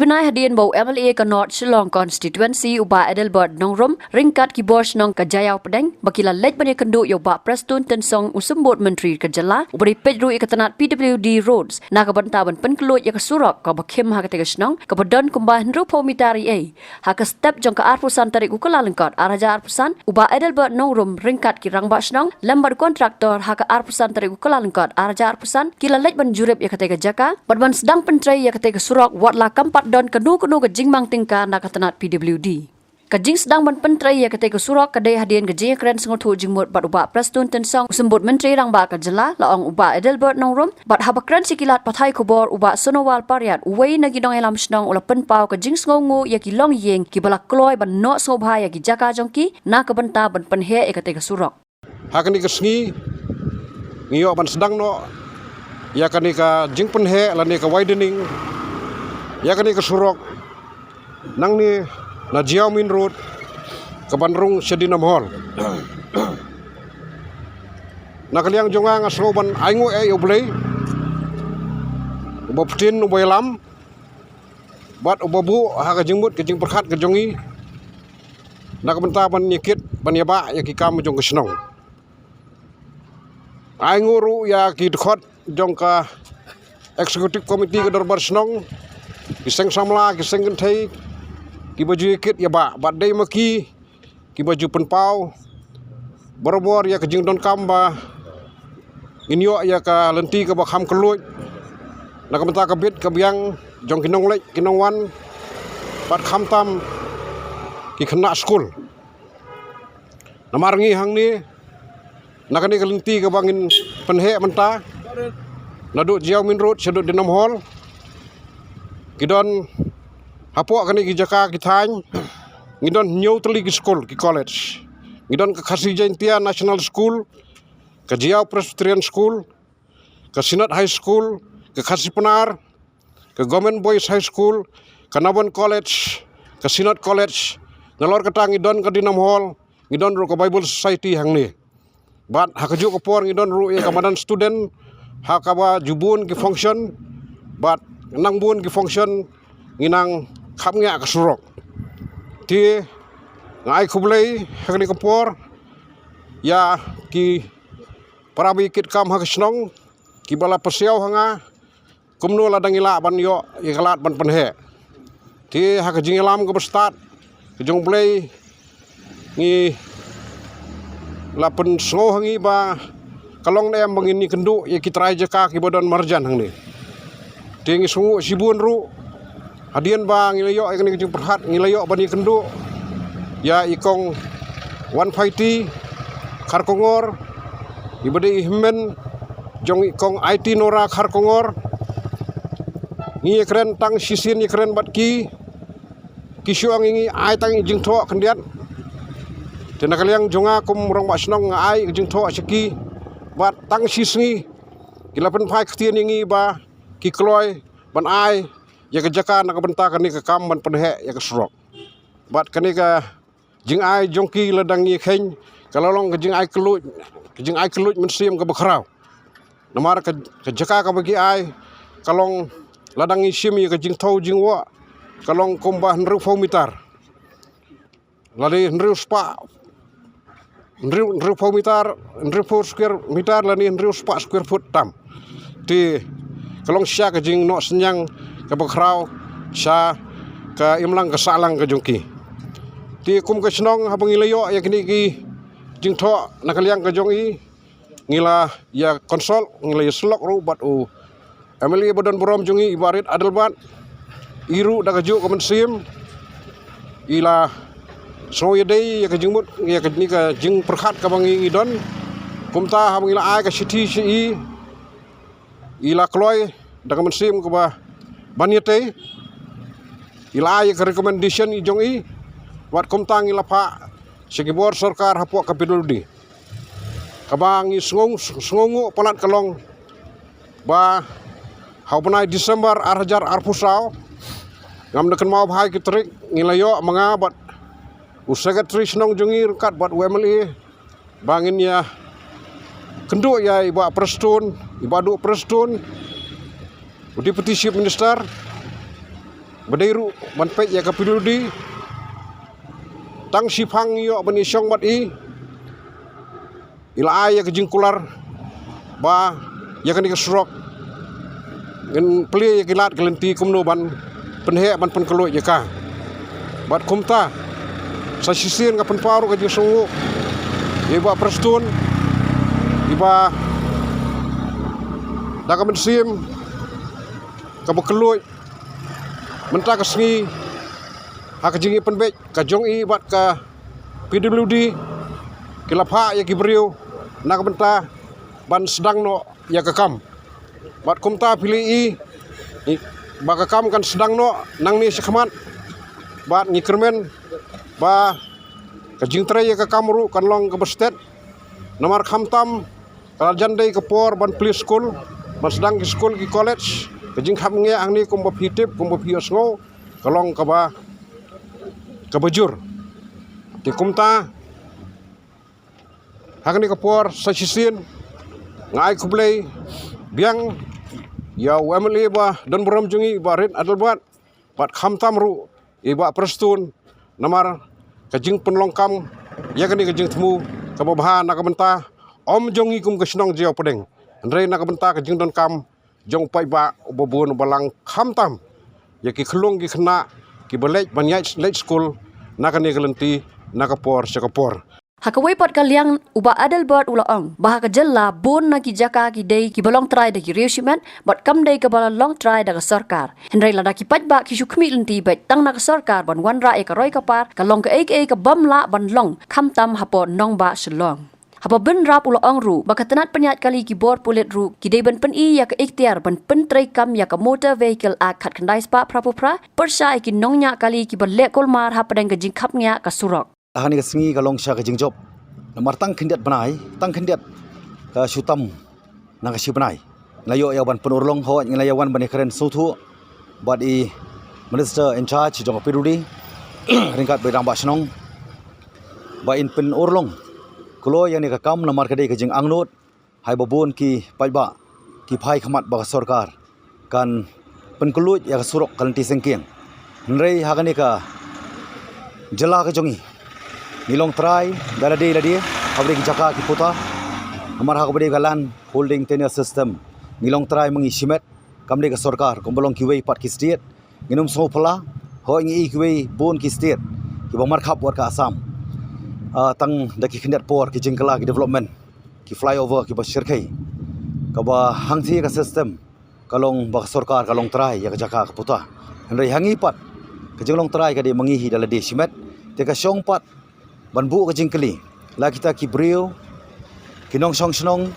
Penai hadian bau MLA ke North Shillong constituency uba Adelbert Nongrum ringkat ki bos nong ke Jayau Pedang bakila lej bani kendu yo ba Preston Tensong usembut menteri ke Jela ubari pedru ikatanat PWD roads na ka bantaban penkelut ya ke Surak ka bakim ha ka tegasnong ka badan kumbah nru pomitari a ha ka step jong ka arpusan tarik ukala lengkat araja arpusan uba Adelbert Nongrum ringkat ki rangba snong lambar kontraktor ha ka arpusan tarik ukala lengkat araja arpusan kila lej ban jurep ya ka tegajaka badban sedang pentrai ya ka tega Surak watla kampat don kenu ke jingmang tingka nak katanat PWD. Kajing sedang ban pentrai ya ketika Surak kadai hadian ke jing keren sengotu jingmut bat uba Preston Tensong sembut menteri rang ba ka Jela laong uba Adelbert Nongrum bat haba keren sikilat pathai kubor uba Sonowal Pariat uwei nagi dong elam snong ula penpau ke jing sengongu ya ki long yeng ki balak kloy ban no sobha ya ki jaka jongki na ka banta ban penhe ya ketika Surak. Hakani ke sengi ngiyo ban sedang no ya kani ka jing penhe lani ka widening ya kani ke Surak nang ni na Jiao Min Road ke Bandrung Sedinam Hall na kaliang jonga nga sloban aingu oblay ubaptin ubaylam bat ubabu ha ka jingmut ke jing perkhat ke jongi na kabenta ban nyikit ban yaba ya ki kam jong ke snong aingu ru ya ki khot jong ka executive committee ke dorbar snong kiseng samla kiseng kentai ki baju ikit ya ba dai maki ki baju penpau borobor ya ke jing don kamba inyo ya ka lenti ke bakham keluj na kamta ka bit ka biang jong kinong lek kinong wan bat kham tam ki khna school namarngi hang ni na kani ka lenti ka bangin penhe menta nadu Jiao Min Road sedut Dinam Hall Gidon hapok kani ki jaka ki thany ngidon Newtali ki school ki college ngidon ke Khasi Jaintia National School ke Jiao Presbyterian School ke Sinat High School ke Khasi Penar ke Government Boys High School ke Nabon College ke Sinat College ngalor ketang ngidon ke Dinam Hall ngidon ru ke Bible Society hang ni bat hakajuk ke por ngidon ru ya kamadan student hakaba jubun ki function bat nang bun ki function nginang khamnya ka Surak ti ngai khublei hakni kapor ya ki parabi kit kam ha snong ki bala persiau hanga kumno ladang ila ban yo ikalat ban penhe ti ha ka jingelam ka bestat ki jong blei ngi lapen so hangi ba kalong na mangini kendu ya ki trai jaka ki bodon marjan hang ni tingi sungu sibun ru hadian bang ngilayo ikani kejung perhat ngilayo bani kendu ya ikong 150 Kharkongor ibade ihmen jong ikong IT Nora Kharkongor ngi keren tang sisin ni keren bat ki kisuang ngi ai tang jing tho kendian tena kaliang jonga kum rong ba snong ai jing tho siki bat tang sisngi kilapen phai ktien ngi ba ki kloy ban ai ya ke jaka nak benta kani ke kam ban penhe ya ke Surak bat kani ka jing ai jongki ladang ni kheng kalolong ke jing ai keluj mensim ke bakrau namar ke jaka ka bagi ai kalong ladang ni sim ya ke jing thau jing wa kalong kumbah nru fomitar lari nru spa nru fomitar nru square meter lani nru spa square foot tam ti kalong sya ke jing no senyang ke bakrau sya ke imlang ke salang ke jongki ti kum ke snong habang ilayo ya kini ki jing tho nakaliang ke jongi ngila ya konsol ngila ya slok ru bat u MLA Badan Borom jongi ibarit Adelbat iru da ke juk ke mensim ila so ya dei ya ke jingmut ya ke ni ke jing perkhat ke bangi idon kumta habang ila ai ke city ci ila kloy da ke mensim ke ba banyete ila ay ka recommendation i jong i wat kumtang ila pa sigibor sarkar hapok ka PWD kabang i sungungu palat kalong ba haupanay December arhajar arpusao ngam deken mau bhai kitrik ngilayo mga bat secretary snong jong i kat bat UMLA bangin ya kendu ya iba Preston ibadu Preston Deputy Chief Minister Berdairu ban pek ya kapiludi tang sipang yo bani syong bat i ila ay ya kejingkular ba ya kan ikasrok ngen peli ya kilat kelenti kumno ban penhe ban penkeluy ya ka bat kumta sa sisin ka penparu ka jisungu iba prestun iba daga mensim ka bekeluy mentah kesengi ha kejingi penbek ka jong i bat ka PWD kilapha ya kibriu nak mentah ban sedang no ya kekam bat kumta pilih i ba kekam kan sedang no nang ni sekhamat bat ngikermen ba kejing tray ya kekam ru kan long ke bestet namar khamtam kalajan dei ke por ban police school ban sedang ke school ki college kejing kham nge angni kumba pitip kumba piosngo kalong kaba kabajur di kumta hakni kapor sa sisin ngai kublai biang ya wamli ba dan buram jungi ba red adalbat bat khamtam ru iba prestun namar kejing penlongkam ya kani kejing temu kababahan nakabenta om jongi kum kesnong jiao pedeng andre nakabenta kejing don kam jong pai ba bobon balang khamtam ya ki khlung ki khna ki balej banyai late school nakani gelenti nakapor sakapor Hakawai pot kaliang uba Adelbert ulaong baha ka jella bon na ki jaka ki dei ki balong try da ki reusimet bot kam dei ka balong long try da ka sarkar hendrai lada ki patba ki shukmi lenti bet tang na ka sarkar ban wan ra e ka roi ka par ka long ka ek ka bam la ban long kham tam hapo nong ba shlong Hapa ben rap ulaong ru bakatanat penyat kali ki bor pulit ru ki dei ban pen i ya ka ikhtiar ban pen trai kam ya ka motor vehicle act khat khandai spa prapopra persha ki nongnya kali ki ban le kolmar ha padang ka jingkhap nya ka surok ahani ka singi ka longsha ka jingjob namar tang khindiat banai tang khindiat ka syutam na ka sibanai ngayo ya ban penurlong ho ngelayawan ban keren suthu bad i minister in charge jong pirudi ringkat bedang basnong ba in pen urlong kulo yang ni ka kam namar ka dei ka jing angnut hai babun ki paiba ki phai khamat ba sarkar kan pen kulut ya ka surok kan ti sengkiang nrei hagani ka jela ka jongi nilong try dalade ladi abri ki jaka ki puta amar ha kabade galan holding tenure system nilong try mangi simet kamde ka sarkar kombolong ki wei pat ki state nginum so phala ho ngi ki wei bon ki state ki bamar khap war ka asam tang daki khindiat por ki jingkala ki development ki flyover ki basirkai ka ba hangthi ka system kalong ba sarkar kalong try ya ka jaka ka puta nrei hangi pat ka jinglong try ka de mangi hi dalade simet te ka syong pat banbu ka jingkali la kita ki brio kinong song snong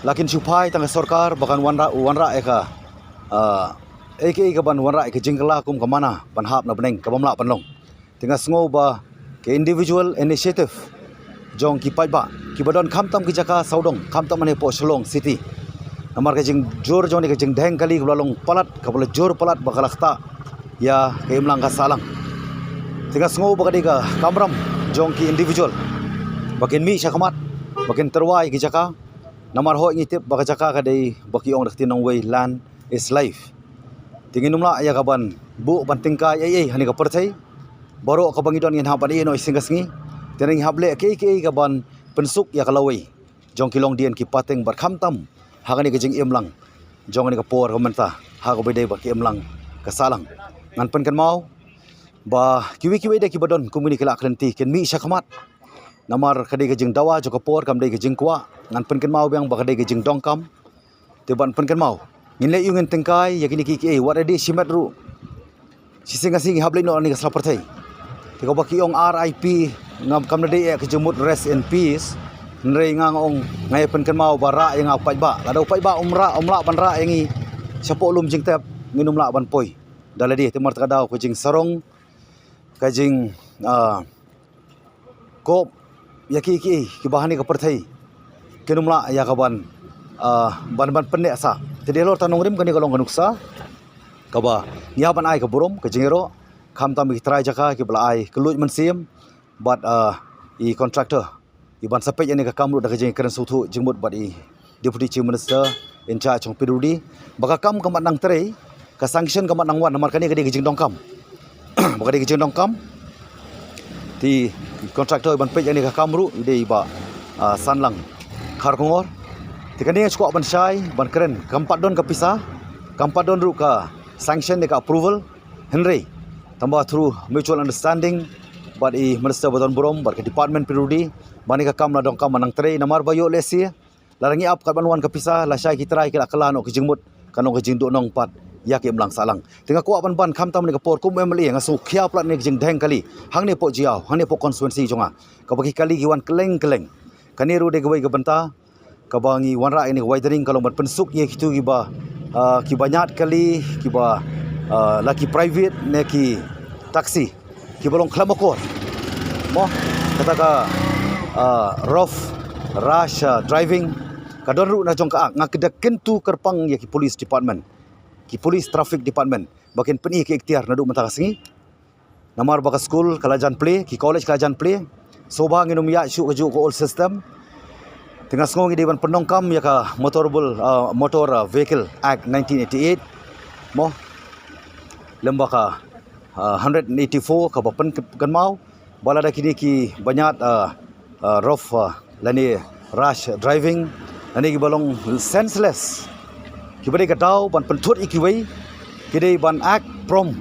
lakin supai tang sarkar bakan wanra eka eke ka ban wanra ka jingkala kum ka mana ban hap na beneng ka bamla panlong tinga sngo ba ke individual initiative jong ki paiba ki badon khamtam ki jaka saudong khamtam ane po Shillong city namar ka jing jor jong ni ka jing dheng kali ka balong palat ka bala jor palat bakalakta ya ke imlang ka salang tinga sngo ba ka kamram jong ki individual bakin mi syakamat bakin terwai ki jaka namar ho ngitip baka jaka ka dei baki ong rakti nong way land is life tingin numla ya kaban bu ban tingkai ai hani ka perthai baro ka bangidon ngin hapan ino singasngi tering hable ke ka ban pensuk ya kalawai jong kilong dien ki pateng bar khamtam hagani ka jing imlang jong ni ka por ka menta ha ka bede ba ki imlang ka salang ngan pen kan mau ba kiwi de ki badon kumuni kala klenti ken mi syakamat namar ka de ka jing dawa jo ka por kam de ka jing kwa ngan pen kan mau biang ba ka de ka jing dongkam te ban pen kan mau ngin le yung tengkai ya kini ki what ade simat ru sisingasing hable no ni ka slaperthai te ka ba ki ong RIP ngam kam de ka jemut rest in peace nrei ngang ong ngai pen kan mau bara yang apai ba la dau pai ba omla ban ra yangi sapo lum jing tep nginum la ban poi daladi te mar kadau ko jing sarong ka jing kop yaki ki bahani ka perthai kenumla ya ka ban penne asa te delor tanong rim kani kalong kanuksa ka ba nya ban ai ka burom ka jingero kham tam ki trai jaka ki bla ai keluj mensim but i contractor i ban sapet yani ka kamru da ka jing keren suthu jingmut but i deputy chief minister in charge of pirudi baka kam kamat nang terei ka sanction ka mat nang wan namar kani ka di gijing dongkam ba di gijing dongkam ti kontraktor ban pej ani ka kamru ide ba sanlang kharkongor ti kani skok ban sai ban keren kampat don ka pisa kampat don ru ka sanction ni ka approval henry tambah through mutual understanding but minister badon borom bar ke department pirudi bani ka kam na dongkam manang tre namar bayo lesi larangi ap kat banwan ka pisa la sai kitrai kila kelano ke jingmut kanong ke jingdu nong pat ya ke mlang salang tengah ko ban kham tam ni ka por ko memli ngasu khia plat ni jing dheng kali hang ni po jiao hang ni po constituency jonga ka bagi kali giwan keleng kani ru de gawai ka banta ka bangi wan ra ini widening kalau ban pensuk ye kitu gi ba ki banyak kali ki ba laki private ne ki taksi ki bolong klamokor mo kata ka rough rush driving kadon ru na jong ka ngakeda kentu kerpang ya ki police department ki police traffic department bakin peni ki ikhtiar nadu mata kasingi namar baka school kalajan play ki college kalajan play soba nginum ya syu keju ko all system tengah sngong di ban penongkam ya ka motor vehicle act 1988 mo lembaka 184 ka bapen kan mau balada kini ki banyak rough lani rush driving lani ki balong senseless ki bade ka daw ban pentut ikiwai kidai ban act prom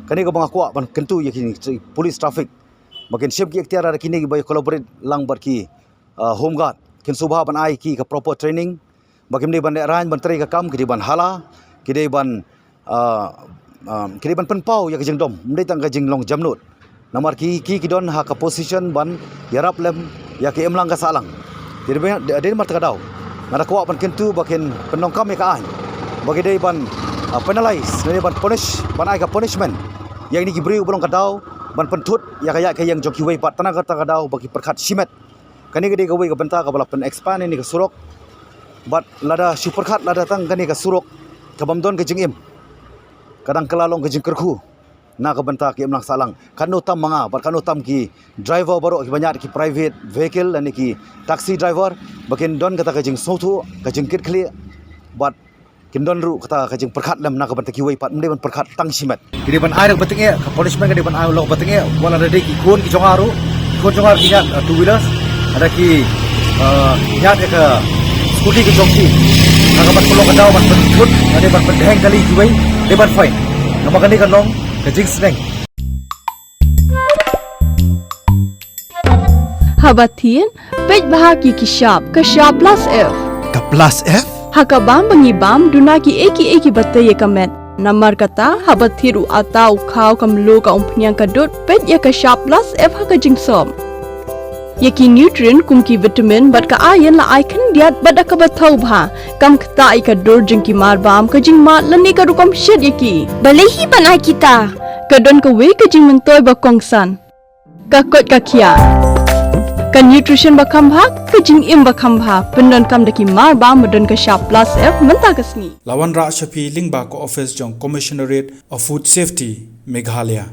kani ka bangakwa ban kentu ya kini police traffic makin ship ki ikhtiar ada kini ki bay collaborate lang bar ki home guard kin subha ban ai ki ka proper training bakim ni ban ran ban tri ka kam ki ban hala kidai ban penpau ya kejeng dom mendai tang kejeng long jamnut namar ki don ha ka position ban yarap lem ya ke emlang ka salang jadi ada mar ta daw ngara ko ban kentu bakin penongkam ya ka ai bagi dei ban penalize ni ban punish ban ai ka punishment yang ni ki beri bolong ka daw ban pentut ya ka yang joki wei pat tanah ka daw bagi perkat simet kani gede ka wei ka benta ka bala pen expand ni ka surok bat lada super khat lada tang kani ka surok ka bamdon ka jingim kadang kelalong ke jengkerku na ka benta ki emlang salang kanu tam manga bar kanu tam ki driver baru ki banyak ki private vehicle ani ki taxi driver bakin don kata ka jeng sotu ka jeng kit kli bat kin don ru kata ka jeng perkhat lam na ka benta ki wei pat mende ban perkhat tang simet kidi ban air betinge ka punishment kidi ban air lo betinge wala de ki kun ki jongaru kun jongar ki nya two wheelers ada ki nya de ka scooty ki jongki na ka ban pulo ka daw ban put ade ban pendeng kali ki wei de ban fine namakan ni kanong ka jing sneng Habatin pej bahagi ki sharp plus f Ka plus F? hakabam bangi bam dunaki eki bataye kamet namar kata habathiru atau khau kamlo ka umpnyang kadut pej ya ka sharp plus f haka jingsom yaki nutrient kumki vitamin bat ka iron la icon diat bat ka bathau bha kam khta ai ka dor jingki mar bam ka jing ma lani ka rukam shed yaki balehi banai kita kadon ka we ka jing mentoy ba kongsan ka kot ka khia ka nutrition ba kham bha ka jing im ba kham bha pendon kam daki mar bam madon ka sharp plus f menta kasni Lawan Ra Shafi Lingba ko office jong Commissionerate of Food Safety Meghalaya